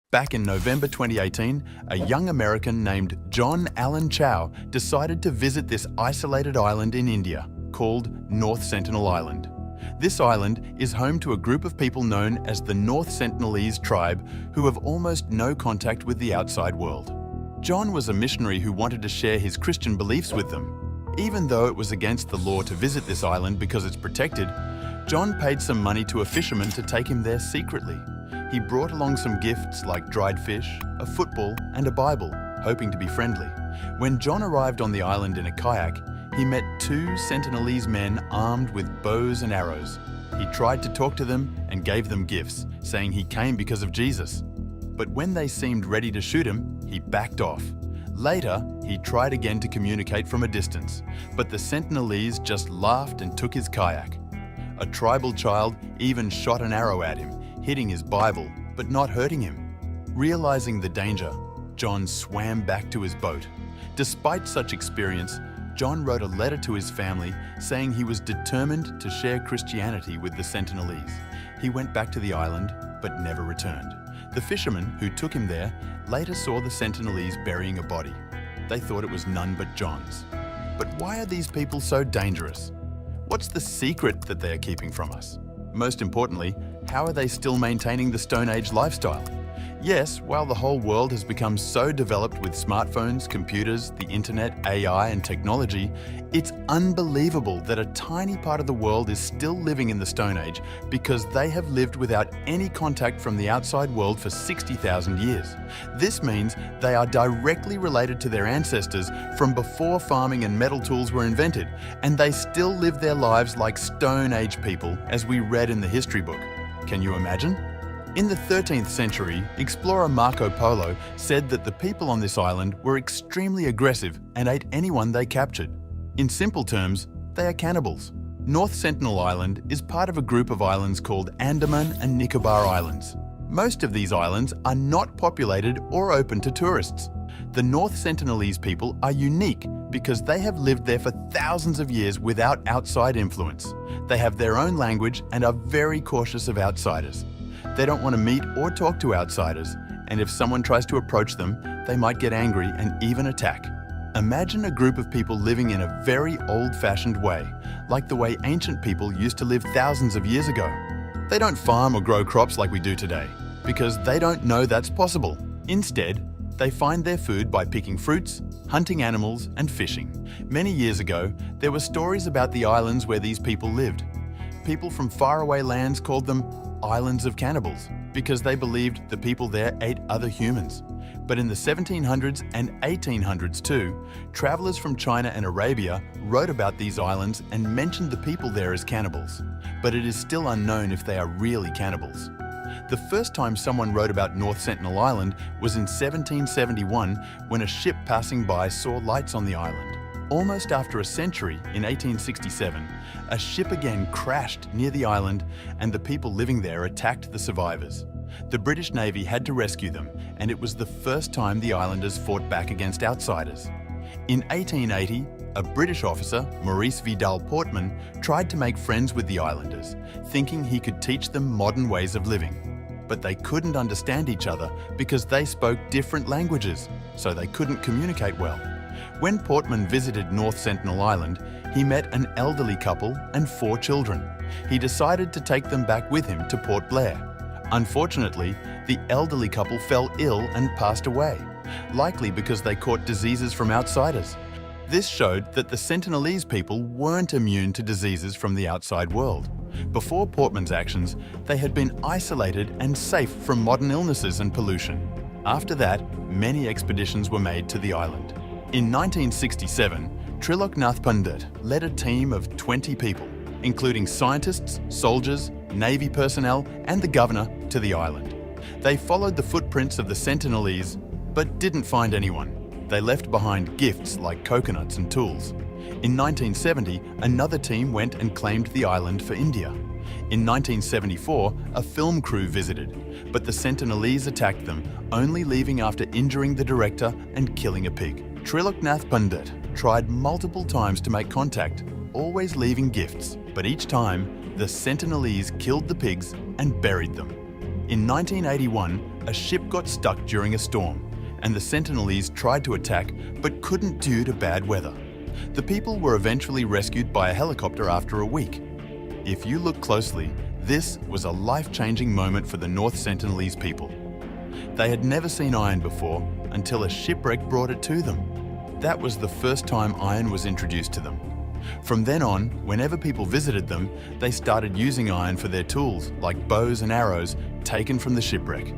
Back in November 2018, a young American named John Allen Chau decided to visit this isolated island in India called North Sentinel Island. This island is home to a group of people known as the North Sentinelese tribe who have almost no contact with the outside world. John was a missionary who wanted to share his Christian beliefs with them. Even though it was against the law to visit this island because it's protected, John paid some money to a fisherman to take him there secretly. He brought along some gifts like dried fish, a football, and a Bible, hoping to be friendly. When John arrived on the island in a kayak, he met two Sentinelese men armed with bows and arrows. He tried to talk to them and gave them gifts, saying he came because of Jesus. But when they seemed ready to shoot him, he backed off. Later, he tried again to communicate from a distance, but the Sentinelese just laughed and took his kayak. A tribal child even shot an arrow at him, hitting his Bible, but not hurting him. Realizing the danger, John swam back to his boat. Despite such experience, John wrote a letter to his family saying he was determined to share Christianity with the Sentinelese. He went back to the island, but never returned. The fishermen who took him there later saw the Sentinelese burying a body. They thought it was none but John's. But why are these people so dangerous? What's the secret that they are keeping from us? Most importantly, how are they still maintaining the Stone Age lifestyle? Yes, while the whole world has become so developed with smartphones, computers, the internet, AI, and technology, it's unbelievable that a tiny part of the world is still living in the Stone Age because they have lived without any contact from the outside world for 60,000 years. This means they are directly related to their ancestors from before farming and metal tools were invented, and they still live their lives like Stone Age people, as we read in the history book. Can you imagine? In the 13th century, explorer Marco Polo said that the people on this island were extremely aggressive and ate anyone they captured. In simple terms, they are cannibals. North Sentinel Island is part of a group of islands called Andaman and Nicobar Islands. Most of these islands are not populated or open to tourists. The North Sentinelese people are unique because they have lived there for thousands of years without outside influence. They have their own language and are very cautious of outsiders. They don't want to meet or talk to outsiders, and if someone tries to approach them, they might get angry and even attack. Imagine a group of people living in a very old-fashioned way, like the way ancient people used to live thousands of years ago. They don't farm or grow crops like we do today, because they don't know that's possible. Instead, they find their food by picking fruits, hunting animals, and fishing. Many years ago, there were stories about the islands where these people lived. People from faraway lands called them islands of cannibals because they believed the people there ate other humans. But in the 1700s and 1800s too, travelers from China and Arabia wrote about these islands and mentioned the people there as cannibals. But it is still unknown if they are really cannibals. The first time someone wrote about North Sentinel Island was in 1771 when a ship passing by saw lights on the island. Almost after a century, in 1867, a ship again crashed near the island and the people living there attacked the survivors. The British Navy had to rescue them, and it was the first time the islanders fought back against outsiders. In 1880, a British officer, Maurice Vidal Portman, tried to make friends with the islanders, thinking he could teach them modern ways of living. But they couldn't understand each other because they spoke different languages, so they couldn't communicate well. When Portman visited North Sentinel Island, he met an elderly couple and 4 children. He decided to take them back with him to Port Blair. Unfortunately, the elderly couple fell ill and passed away, likely because they caught diseases from outsiders. This showed that the Sentinelese people weren't immune to diseases from the outside world. Before Portman's actions, they had been isolated and safe from modern illnesses and pollution. After that, many expeditions were made to the island. In 1967, Trilok Nath Pandit led a team of 20 people, including scientists, soldiers, Navy personnel, and the governor, to the island. They followed the footprints of the Sentinelese, but didn't find anyone. They left behind gifts like coconuts and tools. In 1970, another team went and claimed the island for India. In 1974, a film crew visited, but the Sentinelese attacked them, only leaving after injuring the director and killing a pig. Trilok Nath Pandit tried multiple times to make contact, always leaving gifts, but each time, the Sentinelese killed the pigs and buried them. In 1981, a ship got stuck during a storm, and the Sentinelese tried to attack but couldn't due to bad weather. The people were eventually rescued by a helicopter after a week. If you look closely, this was a life-changing moment for the North Sentinelese people. They had never seen iron before until a shipwreck brought it to them. That was the first time iron was introduced to them. From then on, whenever people visited them, they started using iron for their tools, like bows and arrows taken from the shipwreck.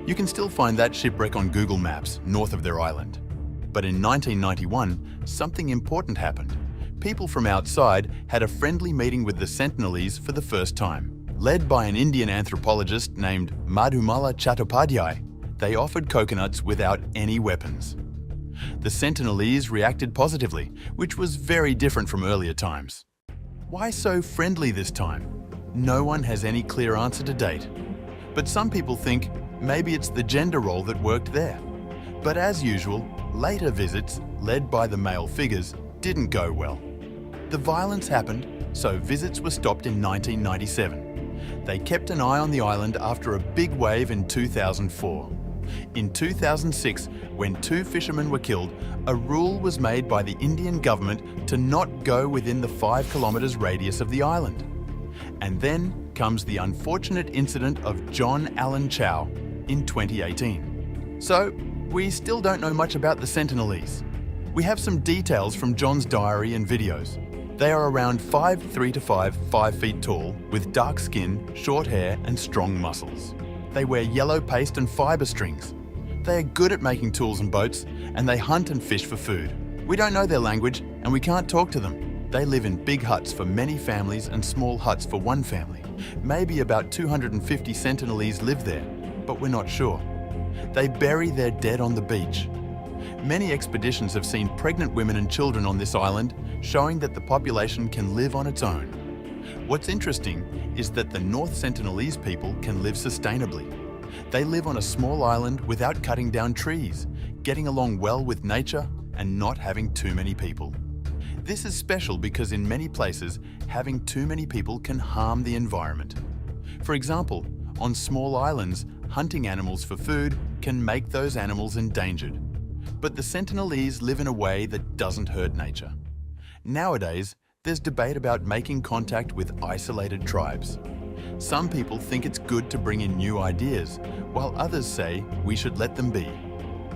You can still find that shipwreck on Google Maps, north of their island. But in 1991, something important happened. People from outside had a friendly meeting with the Sentinelese for the first time. Led by an Indian anthropologist named Madhumala Chattopadhyay, they offered coconuts without any weapons. The Sentinelese reacted positively, which was very different from earlier times. Why so friendly this time? No one has any clear answer to date. But some people think maybe it's the gender role that worked there. But as usual, later visits, led by the male figures, didn't go well. The violence happened, so visits were stopped in 1997. They kept an eye on the island after a big wave in 2004. In 2006, when 2 fishermen were killed, a rule was made by the Indian government to not go within the 5 kilometers radius of the island. And then comes the unfortunate incident of John Allen Chau in 2018. So, we still don't know much about the Sentinelese. We have some details from John's diary and videos. They are around 5'3" to 5 feet tall, with dark skin, short hair and strong muscles. They wear yellow paste and fibre strings. They are good at making tools and boats, and they hunt and fish for food. We don't know their language, and we can't talk to them. They live in big huts for many families and small huts for one family. Maybe about 250 Sentinelese live there, but we're not sure. They bury their dead on the beach. Many expeditions have seen pregnant women and children on this island, showing that the population can live on its own. What's interesting is that the North Sentinelese people can live sustainably. They live on a small island without cutting down trees, getting along well with nature and not having too many people. This is special because in many places, having too many people can harm the environment. For example, on small islands, hunting animals for food can make those animals endangered. But the Sentinelese live in a way that doesn't hurt nature. Nowadays, there's debate about making contact with isolated tribes. Some people think it's good to bring in new ideas, while others say we should let them be,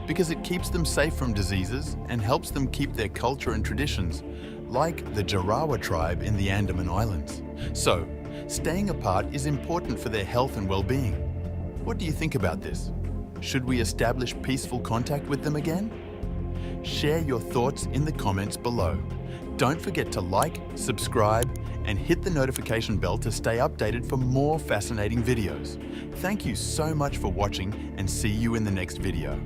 because it keeps them safe from diseases and helps them keep their culture and traditions, like the Jarawa tribe in the Andaman Islands. So, staying apart is important for their health and well-being. What do you think about this? Should we establish peaceful contact with them again? Share your thoughts in the comments below. Don't forget to like, subscribe, and hit the notification bell to stay updated for more fascinating videos. Thank you so much for watching, and see you in the next video.